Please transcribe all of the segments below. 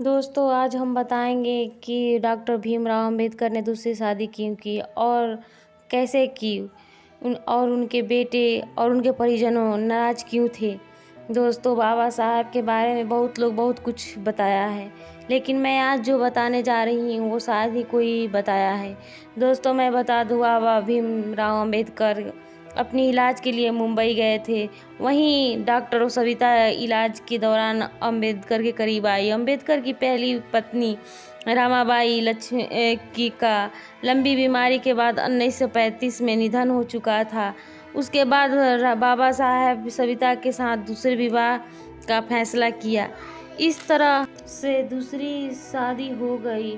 दोस्तों, आज हम बताएंगे कि डॉक्टर भीमराव अंबेडकर ने दूसरी शादी क्यों की और कैसे की। और उनके बेटे और उनके परिजनों नाराज क्यों थे। दोस्तों, बाबा साहब के बारे में बहुत लोग बहुत कुछ बताया है, लेकिन मैं आज जो बताने जा रही हूँ वो शायद ही कोई बताया है। दोस्तों, मैं बता दूँ, बाबा भीमराव अंबेडकर अपनी इलाज के लिए मुंबई गए थे। वहीं डॉक्टर सविता इलाज के दौरान अंबेडकर के करीब आई। अंबेडकर की पहली पत्नी रामाबाई लक्ष्मी की का लंबी बीमारी के बाद 1935 में निधन हो चुका था। उसके बाद बाबा साहब सविता के साथ दूसरे विवाह का फैसला किया। इस तरह से दूसरी शादी हो गई।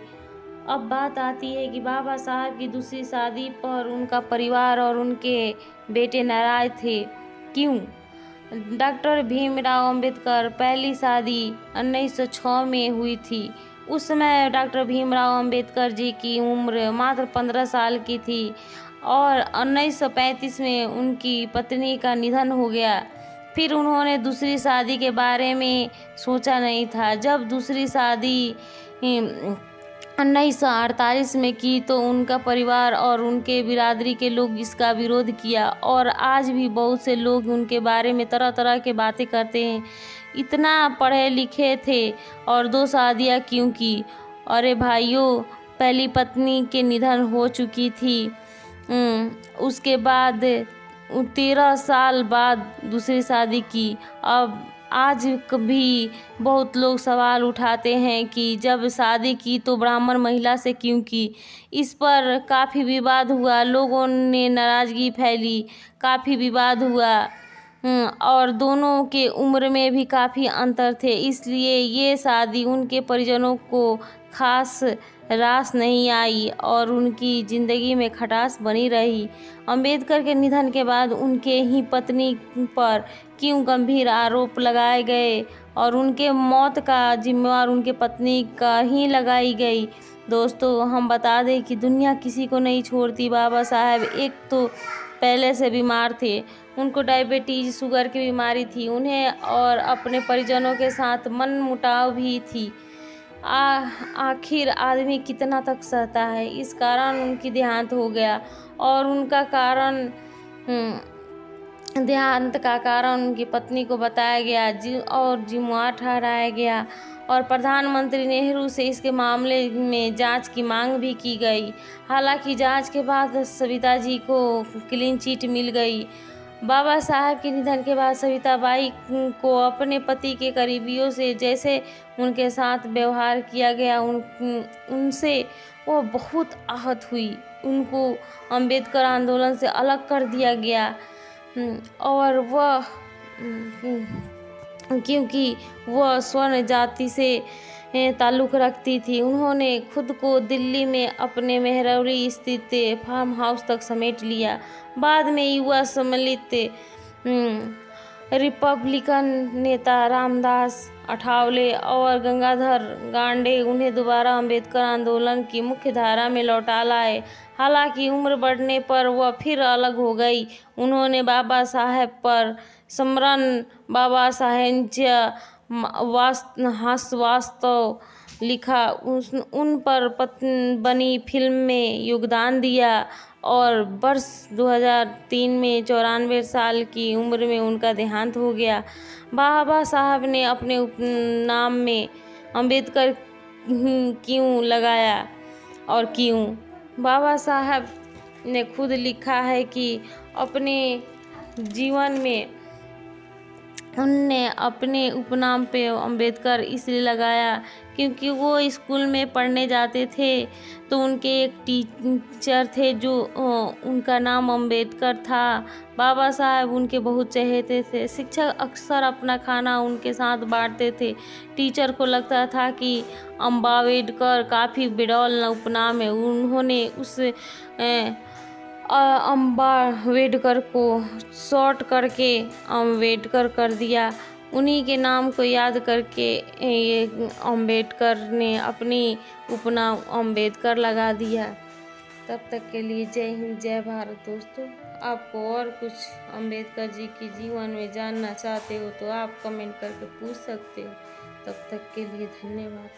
अब बात आती है कि बाबा साहब की दूसरी शादी पर उनका परिवार और उनके बेटे नाराज थे। क्यों? डॉक्टर भीमराव अंबेडकर पहली शादी 1906 में हुई थी। उस समय डॉक्टर भीमराव अंबेडकर जी की उम्र मात्र 15 साल की थी और 1935 में उनकी पत्नी का निधन हो गया। फिर उन्होंने दूसरी शादी के बारे में सोचा नहीं था। जब दूसरी शादी 1948 में की तो उनका परिवार और उनके बिरादरी के लोग इसका विरोध किया और आज भी बहुत से लोग उनके बारे में तरह तरह के बातें करते हैं। इतना पढ़े लिखे थे और दो शादियां क्यों की? अरे भाइयों, पहली पत्नी के निधन हो चुकी थी। उसके बाद 13 साल बाद दूसरी शादी की। अब आज भी बहुत लोग सवाल उठाते हैं कि जब शादी की तो ब्राह्मण महिला से क्यों की। इस पर काफ़ी विवाद हुआ, लोगों ने नाराज़गी फैली, काफ़ी विवाद हुआ और दोनों के उम्र में भी काफ़ी अंतर थे, इसलिए ये शादी उनके परिजनों को खास रास नहीं आई और उनकी ज़िंदगी में खटास बनी रही। अंबेडकर के निधन के बाद उनके ही पत्नी पर क्यों गंभीर आरोप लगाए गए और उनके मौत का जिम्मेवार उनके पत्नी का ही लगाई गई। दोस्तों, हम बता दें कि दुनिया किसी को नहीं छोड़ती। बाबा साहब एक तो पहले से बीमार थे, उनको डायबिटीज शुगर की बीमारी थी, उन्हें और अपने परिजनों के साथ मनमुटाव भी थी। आखिर आदमी कितना तक सहता है। इस कारण उनकी देहांत हो गया और उनका कारण देहांत का कारण उनकी पत्नी को बताया गया और जिम्मेवार ठहराया गया और प्रधानमंत्री नेहरू से इसके मामले में जांच की मांग भी की गई। हालांकि जांच के बाद सविता जी को क्लीन चिट मिल गई। बाबा साहब के निधन के बाद सविता बाई को अपने पति के करीबियों से जैसे उनके साथ व्यवहार किया गया उनसे वो बहुत आहत हुई। उनको अंबेडकर आंदोलन से अलग कर दिया गया और वह क्योंकि वह स्वर्ण जाति से ताल्लुक़ रखती थी। उन्होंने खुद को दिल्ली में अपने मेहरौली स्थित फार्म हाउस तक समेट लिया। बाद में युवा सम्मिलित रिपब्लिकन नेता रामदास अठावले और गंगाधर गांधी उन्हें दोबारा अंबेडकर आंदोलन की मुख्य धारा में लौटा लाए। हालांकि उम्र बढ़ने पर वह फिर अलग हो गई। उन्होंने बाबा साहब पर स्मरण बाबा साहेब वास्तव लिखा, उन पर बनी फिल्म में योगदान दिया और वर्ष 2003 में 94 साल की उम्र में उनका देहांत हो गया। बाबा साहब ने अपने उपनाम में अंबेडकर क्यों लगाया और क्यों? बाबा साहब ने खुद लिखा है कि अपने जीवन में उनने अपने उपनाम पे अंबेडकर इसलिए लगाया क्योंकि वो स्कूल में पढ़ने जाते थे तो उनके एक टीचर थे जो उनका नाम अंबेडकर था। बाबा साहब उनके बहुत चहेते थे। शिक्षक अक्सर अपना खाना उनके साथ बांटते थे। टीचर को लगता था कि अंबावेडकर काफ़ी बिडौल उपनाम है। उन्होंने उस अंबावेडकर को शॉर्ट करके अम्बेडकर कर दिया। उन्हीं के नाम को याद करके ये अम्बेडकर ने अपनी उपनाम अम्बेडकर लगा दिया। तब तक के लिए जय हिंद, जय भारत। दोस्तों, आपको और कुछ अम्बेडकर जी की जीवन में जानना चाहते हो तो आप कमेंट करके पूछ सकते हो। तब तक के लिए धन्यवाद।